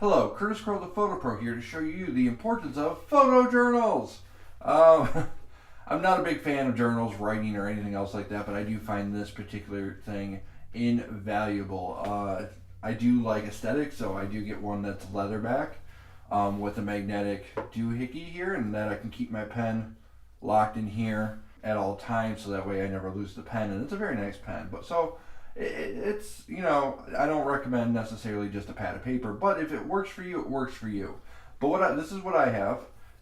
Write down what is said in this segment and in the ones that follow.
Hello, CurtisCroweThePhotoPro here to show you the importance of photo journals. I'm not a big fan of journals, writing, or anything else like that, but I do find this particular thing invaluable. I do like aesthetics, so I do get one that's leatherback with a magnetic doohickey here, and that I can keep my pen locked in here at all times, so that way I never lose the pen. And it's a very nice pen, but so it's, you know, I don't recommend necessarily just a pad of paper, but if it works for you, it works for you. But this is what I have,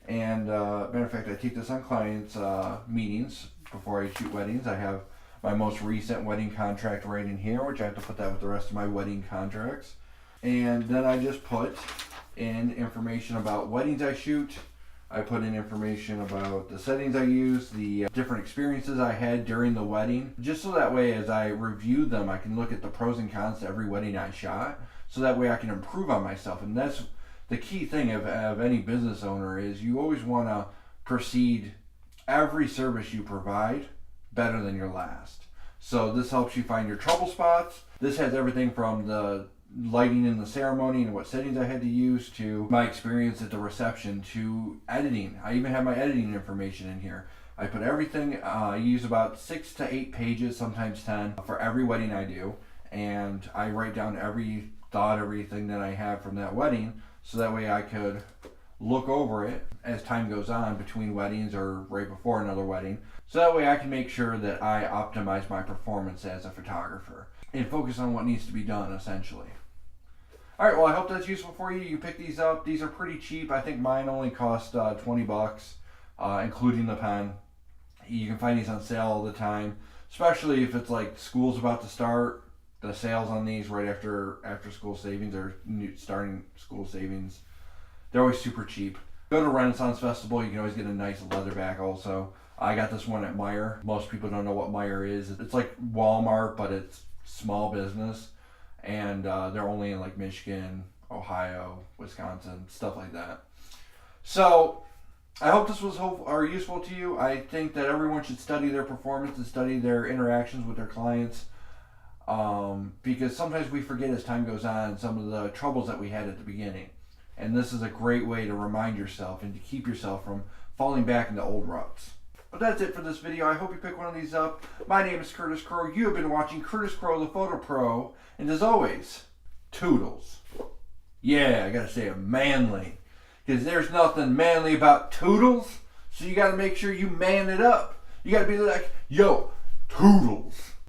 and matter of fact, I take this on clients' meetings before I shoot weddings. I have my most recent wedding contract right in here, which I have to put that with the rest of my wedding contracts. And then I just put in information about weddings I shoot. I put in information about the settings I use, the different experiences I had during the wedding, just so that way as I review them, I can look at the pros and cons to every wedding I shot, so that way I can improve on myself. And that's the key thing of any business owner, is you always want to proceed every service you provide better than your last. So this helps you find your trouble spots. This has everything from the lighting in the ceremony and what settings I had to use, to my experience at the reception, to editing. I even have my editing information in here. I put everything. I use about 6 to 8 pages, sometimes 10, for every wedding I do, and I write down every thought, everything that I have from that wedding, so that way I could look over it as time goes on between weddings or right before another wedding, so that way I can make sure that I optimize my performance as a photographer and focus on what needs to be done, essentially. Alright, well, I hope that's useful for you. You pick these up. These are pretty cheap. I think mine only cost 20 bucks, including the pen. You can find these on sale all the time, especially if it's like school's about to start. The sales on these right after school savings, or starting school savings, they're always super cheap. Go to Renaissance Festival. You can always get a nice leatherback also. I got this one at Meijer. Most people don't know what Meijer is. It's like Walmart, but it's small business. And they're only in like Michigan, Ohio, Wisconsin, stuff like that. So I hope this was useful to you. I think that everyone should study their performance and study their interactions with their clients, because sometimes we forget as time goes on some of the troubles that we had at the beginning. And this is a great way to remind yourself and to keep yourself from falling back into old ruts. But that's it for this video. I hope you pick one of these up. My name is Curtis Crowe. You have been watching Curtis Crowe the Photo Pro. And as always, toodles. Yeah, I gotta say it manly, because there's nothing manly about toodles. So you gotta make sure you man it up. You gotta be like, yo, toodles.